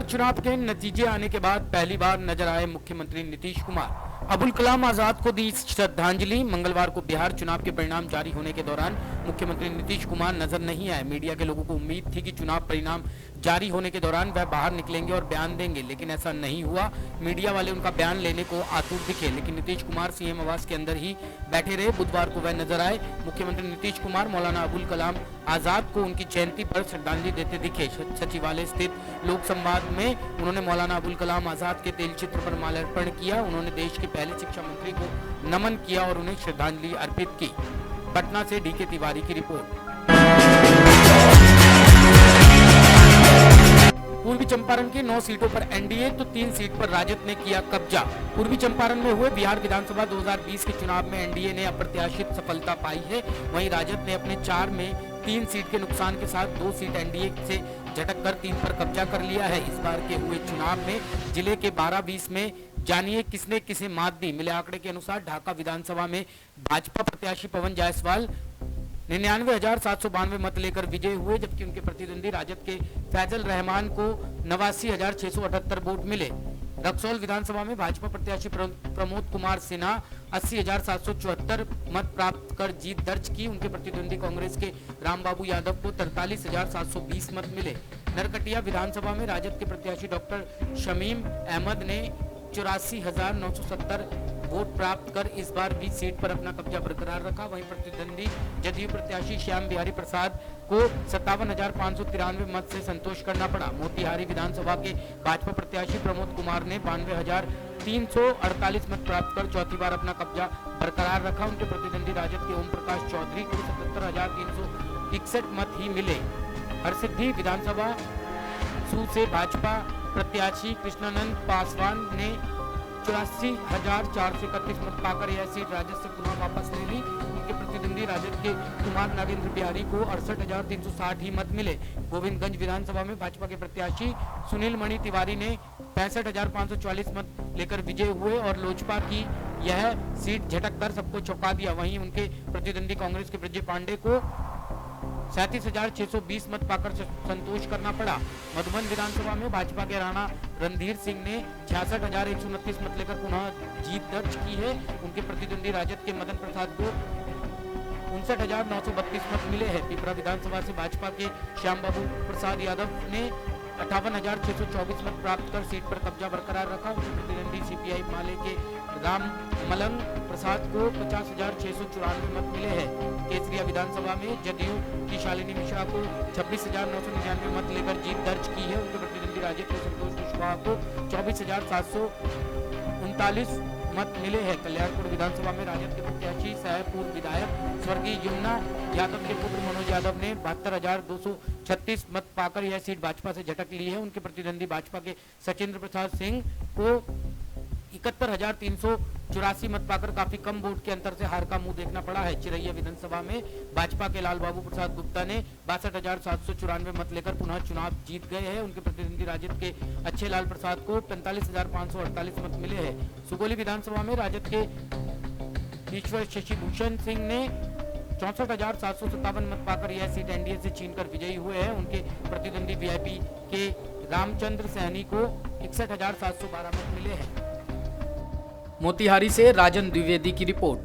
बिहार चुनाव के नतीजे आने के बाद पहली बार नजर आए मुख्यमंत्री नीतीश कुमार। अबुल कलाम आजाद को दी श्रद्धांजलि। मंगलवार को बिहार चुनाव के परिणाम जारी होने के दौरान मुख्यमंत्री नीतीश कुमार नजर नहीं आए। मीडिया के लोगों को उम्मीद थी कि चुनाव परिणाम जारी होने के दौरान वह बाहर निकलेंगे और बयान देंगे, लेकिन ऐसा नहीं हुआ। मीडिया वाले उनका बयान लेने को आतुर दिखे, लेकिन नीतीश कुमार सीएम आवास के अंदर ही बैठे रहे। बुधवार को वह नजर आए। मुख्यमंत्री नीतीश कुमार मौलाना अबुल कलाम आजाद को उनकी जयंती पर श्रद्धांजलि देते दिखे। सचिवालय स्थित लोक संवाद में उन्होंने मौलाना अबुल कलाम आजाद के तेल चित्र पर माल्यार्पण किया। उन्होंने देश के पहले शिक्षा मंत्री को नमन किया और उन्हें श्रद्धांजलि अर्पित की। पटना से डीके तिवारी की रिपोर्ट। पूर्वी चंपारण की 9 सीटों पर एनडीए तो 3 सीट पर राजद ने किया कब्जा। पूर्वी चंपारण में हुए बिहार विधानसभा 2020 के चुनाव में एनडीए ने अप्रत्याशित सफलता पाई है। वहीं राजद ने अपने 4 में 3 सीट के नुकसान के साथ 2 सीट एनडीए से झटक कर 3 पर कब्जा कर लिया है। इस बार के हुए चुनाव में जिले के 12-20 में जानिए किसने किसे मात दी। मिले आंकड़े के अनुसार ढाका विधानसभा में भाजपा प्रत्याशी पवन जायसवाल 99,792 मत लेकर विजयी हुए, जबकि उनके प्रतिद्वंदी राजद के फैजल रहमान को 89,678 वोट मिले। रक्सौल विधानसभा में भाजपा प्रत्याशी प्रमोद कुमार सिन्हा 80,774 मत प्राप्त कर जीत दर्ज की। उनके प्रतिद्वंदी कांग्रेस के रामबाबू यादव को 43,720 मत मिले। नरकटिया विधानसभा में राजद के प्रत्याशी डॉक्टर शमीम अहमद ने 84,970 वोट प्राप्त कर इस बार भी सीट पर अपना कब्जा बरकरार रखा। वहीं प्रतिद्वंदी जदयू प्रत्याशी श्याम बिहारी प्रसाद को 57,593 मत से संतोष करना पड़ा। मोतिहारी विधानसभा के भाजपा प्रत्याशी प्रमोद कुमार ने 92,348 मत प्राप्त कर चौथी बार अपना कब्जा बरकरार रखा। उनके प्रतिद्वंदी राजद के ओम प्रकाश चौधरी को 77,361 मत ही मिले। हरसिद्धि विधानसभा से भाजपा प्रत्याशी कृष्णानंद पासवान ने 84,431 मत पाकर यह सीट राजद से पुनः वापस ले ली। उनके प्रतिद्वंदी राजद के कुमार नागेंद्र बिहारी को 68,360 ही मत मिले। गोविंदगंज विधानसभा में भाजपा के प्रत्याशी सुनील मणि तिवारी ने 65,544 मत लेकर विजय हुए और लोजपा की यह सीट झटक कर सबको चौंका दिया। वहीं उनके प्रतिद्वंदी कांग्रेस के ब्रजे पांडे को 37,620 मत पाकर संतोष करना पड़ा। मधुबन विधानसभा में भाजपा के राणा रणधीर सिंह ने 66,129 मत लेकर पुनः जीत दर्ज की है। उनके प्रतिद्वंदी राजद के मदन प्रसाद को 59,932 मत मिले हैं। पिपरा विधानसभा से भाजपा के श्याम बाबू प्रसाद यादव ने 58,624 मत प्राप्त कर सीट पर कब्जा बरकरार रखा। उनके प्रतिद्वंदी सीपीआई माले के राम मलंग प्रसाद को 50,694 मत मिले हैं। केसरिया विधानसभा में जदयू की शालिनी मिश्रा को 26,999 मत लेकर जीत दर्ज की है। उनके प्रतिद्वंदी राजद के संतोष कुशवाहा को 24,739 मत मिले हैं। कल्याणपुर विधानसभा में राजद के प्रत्याशी सह पूर्व विधायक स्वर्गीय यमुना यादव के पुत्र मनोज यादव ने 72,236 मत पाकर यह सीट भाजपा से झटक ली है। उनके प्रतिद्वंदी भाजपा के सचिंद्र प्रसाद सिंह को 71,384 मत पाकर काफी कम वोट के अंतर से हार का मुंह देखना पड़ा है। चिरैया विधानसभा में भाजपा के लाल बाबू प्रसाद गुप्ता ने 62,794 मत लेकर पुनः चुनाव जीत गए हैं। उनके प्रतिद्वंदी राजद के अच्छे लाल प्रसाद को 45,548 मत मिले हैं। सुगोली विधानसभा में राजद के ईश्वर शशिभूषण सिंह ने 64,757 मत पाकर यह सीट एनडीए से छीनकर विजयी हुए हैं। उनके प्रतिद्वंदी वीआईपी के रामचंद्र सैनी को 61,712 मत मिले हैं। मोतिहारी से राजन द्विवेदी की रिपोर्ट।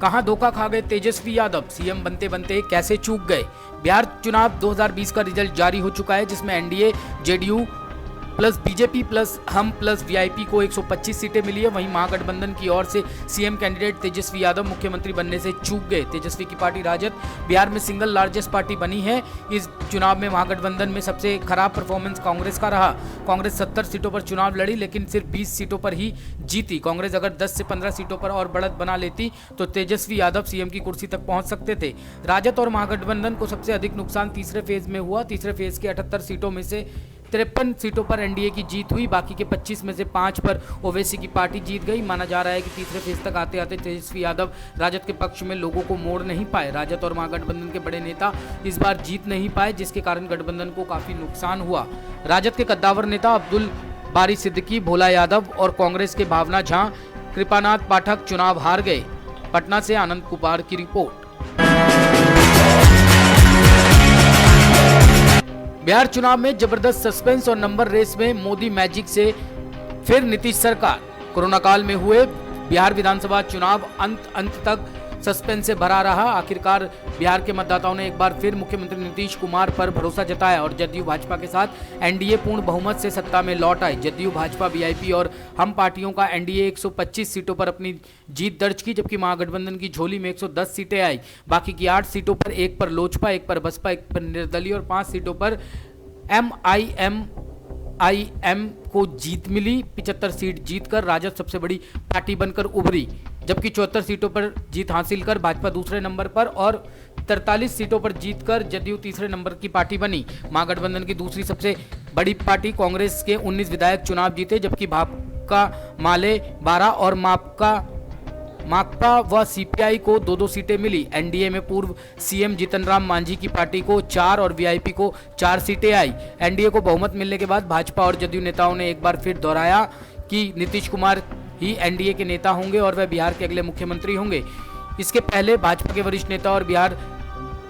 कहां धोखा खा गए तेजस्वी यादव, सीएम बनते बनते कैसे चूक गए। बिहार चुनाव 2020 का रिजल्ट जारी हो चुका है, जिसमें NDA JDU plus BJP plus हम प्लस वीआईपी को 125 सीटें मिली है। वहीं महागठबंधन की ओर से सीएम कैंडिडेट तेजस्वी यादव मुख्यमंत्री बनने से चूक गए। तेजस्वी की पार्टी राजद बिहार में सिंगल लार्जेस्ट पार्टी बनी है। इस चुनाव में महागठबंधन में सबसे खराब परफॉर्मेंस कांग्रेस का रहा। कांग्रेस 70 सीटों पर चुनाव लड़ी, लेकिन सिर्फ 20 सीटों पर ही जीती। कांग्रेस अगर 10 से 15 सीटों पर और बढ़त बना लेती तो तेजस्वी यादव सीएम की कुर्सी तक पहुंच सकते थे। राजद और महागठबंधन को सबसे अधिक नुकसान तीसरे फेज में हुआ। तीसरे फेज के 78 सीटों में से 53 सीटों पर एनडीए की जीत हुई। बाकी के 25 में से 5 पर ओवैसी की पार्टी जीत गई। माना जा रहा है कि तीसरे फेज तक आते आते तेजस्वी यादव राजद के पक्ष में लोगों को मोड़ नहीं पाए। राजद और महागठबंधन के बड़े नेता इस बार जीत नहीं पाए, जिसके कारण गठबंधन को काफी नुकसान हुआ। राजद के कद्दावर नेता अब्दुल बारी सिद्दीकी, भोला यादव और कांग्रेस के भावना झा, कृपानाथ पाठक चुनाव हार गए। पटना से आनंद कुमार की रिपोर्ट। बिहार चुनाव में जबरदस्त सस्पेंस और नंबर रेस में मोदी मैजिक से फिर नीतीश सरकार। कोरोना काल में हुए बिहार विधानसभा चुनाव अंत तक सस्पेंस से भरा रहा। आखिरकार बिहार के मतदाताओं ने एक बार फिर मुख्यमंत्री नीतीश कुमार पर भरोसा जताया और जदयू भाजपा के साथ एनडीए पूर्ण बहुमत से सत्ता में लौट आई। जदयू भाजपा वीआईपी और हम पार्टियों का एनडीए 125 सीटों पर अपनी जीत दर्ज की, जबकि महागठबंधन की झोली में 110 सीटें आई। बाकी की 8 सीटों पर एक पर लोजपा, एक पर बसपा, एक पर निर्दलीय और 5 सीटों पर एमआईएम को जीत मिली। 75 सीट जीतकर राजद सबसे बड़ी पार्टी बनकर उभरी, जबकि 74 सीटों पर जीत हासिल कर भाजपा दूसरे नंबर पर और 43 सीटों पर जीतकर जदयू तीसरे नंबर की पार्टी बनी। महागठबंधन की दूसरी सबसे बड़ी पार्टी कांग्रेस के 19 विधायक चुनाव जीते, जबकि भाकपा माले 12 और माकपा व सीपीआई को 2-2 सीटें मिली। एनडीए में पूर्व सीएम जीतनराम मांझी की पार्टी को 4 और वीआईपी को 4 सीटें आई। एनडीए को बहुमत मिलने के बाद भाजपा और जदयू नेताओं ने एक बार फिर दोहराया कि नीतीश कुमार ही एनडीए के नेता होंगे और वह बिहार के अगले मुख्यमंत्री होंगे। इसके पहले भाजपा के वरिष्ठ नेता और बिहार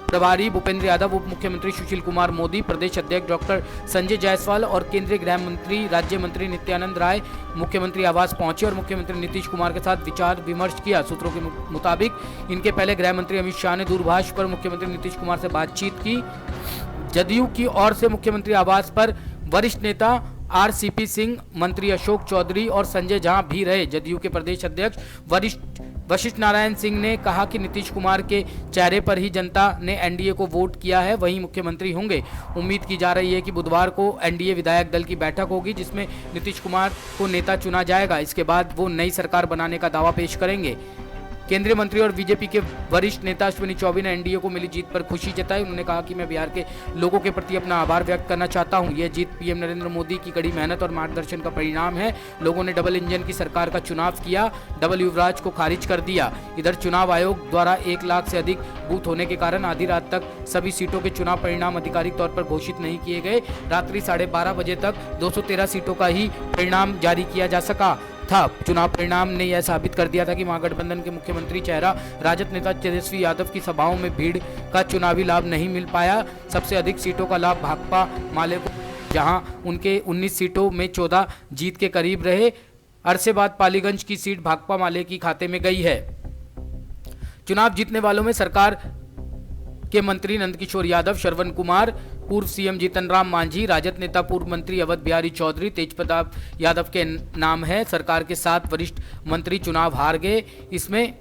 प्रभारी भूपेंद्र यादव, उप मुख्यमंत्री सुशील कुमार मोदी, प्रदेश अध्यक्ष डॉक्टर संजय जायसवाल और केंद्रीय गृह मंत्री राज्य मंत्री नित्यानंद राय मुख्यमंत्री आवास पहुंचे और मुख्यमंत्री नीतीश कुमार के साथ विचार विमर्श किया। सूत्रों के मुताबिक इनके पहले गृह मंत्री अमित शाह ने दूरभाष पर मुख्यमंत्री नीतीश कुमार से बातचीत की। जदयू की ओर से मुख्यमंत्री आवास पर वरिष्ठ नेता आरसीपी सिंह, मंत्री अशोक चौधरी और संजय झा भी रहे। जदयू के प्रदेश अध्यक्ष वशिष्ठ नारायण सिंह ने कहा कि नीतीश कुमार के चेहरे पर ही जनता ने एनडीए को वोट किया है, वही मुख्यमंत्री होंगे। उम्मीद की जा रही है कि बुधवार को एनडीए विधायक दल की बैठक होगी, जिसमें नीतीश कुमार को नेता चुना जाएगा। इसके बाद वो नई सरकार बनाने का दावा पेश करेंगे। केंद्रीय मंत्री और बीजेपी के वरिष्ठ नेता अश्विनी चौबे ने एनडीए को मिली जीत पर खुशी जताई। उन्होंने कहा कि मैं बिहार के लोगों के प्रति अपना आभार व्यक्त करना चाहता हूं। यह जीत पीएम नरेंद्र मोदी की कड़ी मेहनत और मार्गदर्शन का परिणाम है। लोगों ने डबल इंजन की सरकार का चुनाव किया, डबल युवराज को खारिज कर दिया। इधर चुनाव आयोग द्वारा 1 लाख से अधिक बूथ होने के कारण आधी रात तक सभी सीटों के चुनाव परिणाम आधिकारिक तौर पर घोषित नहीं किए गए। रात्रि 12:30 बजे तक 213 सीटों का ही परिणाम जारी किया जा सका था। चुनाव परिणाम ने यह साबित कर दिया था कि महागठबंधन के मुख्यमंत्री चेहरा राजद नेता तेजस्वी यादव की सभाओं में भीड़ का चुनावी लाभ नहीं मिल पाया। सबसे अधिक सीटों का लाभ भाकपा माले को, जहां उनके 19 सीटों में 14 जीत के करीब रहे। अरसे बाद पालीगंज की सीट भाकपा माले की खाते में गई है। चुनाव जीतने वालों में सरकार के मंत्री नंदकिशोर यादव, श्रवण कुमार, पूर्व सीएम जीतनराम मांझी, राजद नेता पूर्व मंत्री अवध बिहारी चौधरी, तेजप्रताप यादव के नाम है। सरकार के 7 वरिष्ठ मंत्री चुनाव हार गए। इसमें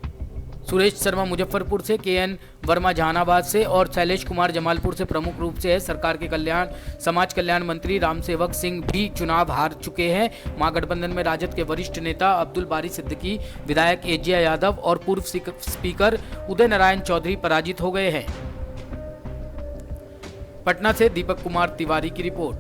सुरेश शर्मा मुजफ्फरपुर से, केएन वर्मा जहानाबाद से और शैलेश कुमार जमालपुर से प्रमुख रूप से है। सरकार के समाज कल्याण मंत्री रामसेवक सिंह भी चुनाव हार चुके हैं। महागठबंधन में राजद के वरिष्ठ नेता अब्दुल बारी सिद्दीकी, विधायक एजिया यादव और पूर्व स्पीकर उदय नारायण चौधरी पराजित हो गए हैं। पटना से दीपक कुमार तिवारी की रिपोर्ट।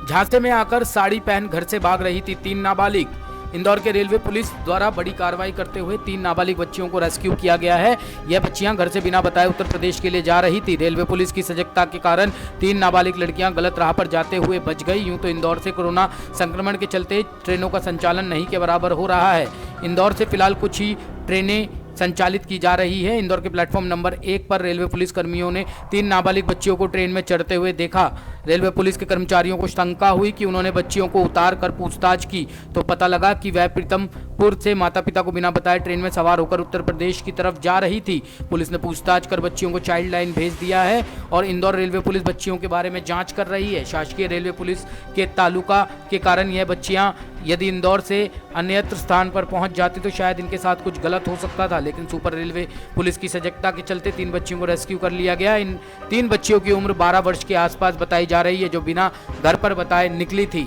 झांसे में आकर साड़ी पहन घर से भाग रही थी 3 नाबालिग। इंदौर के रेलवे पुलिस द्वारा बड़ी कार्रवाई करते हुए 3 नाबालिग बच्चियों को रेस्क्यू किया गया है। यह बच्चियां घर से बिना बताए उत्तर प्रदेश के लिए जा रही थी। रेलवे पुलिस की सजगता के कारण 3 नाबालिग लड़कियां गलत राह पर जाते हुए बच गई। यूं तो इंदौर से कोरोना संक्रमण के चलते ट्रेनों का संचालन नहीं के बराबर हो रहा है। इंदौर से फिलहाल कुछ ही ट्रेनें संचालित की जा रही है। इंदौर के प्लेटफॉर्म नंबर 1 पर रेलवे पुलिस कर्मियों ने 3 नाबालिग बच्चियों को ट्रेन में चढ़ते हुए देखा। रेलवे पुलिस के कर्मचारियों को शंका हुई कि उन्होंने बच्चियों को उतार कर पूछताछ की तो पता लगा कि वह प्रीतमपुर से माता पिता को बिना बताए ट्रेन में सवार होकर उत्तर प्रदेश की तरफ जा रही थी। पुलिस ने पूछताछ कर बच्चियों को चाइल्ड लाइन भेज दिया है और इंदौर रेलवे पुलिस बच्चियों के बारे में जाँच कर रही है। शासकीय रेलवे पुलिस के तालुका के कारण यह बच्चियाँ यदि इंदौर से अन्यत्र स्थान पर पहुंच जाती तो शायद इनके साथ कुछ गलत हो सकता था, लेकिन सुपर रेलवे पुलिस की सजगता के चलते 3 बच्चियों को रेस्क्यू कर लिया गया। इन 3 बच्चियों की उम्र 12 वर्ष के आसपास बताई जा रही है, जो बिना घर पर बताए निकली थी।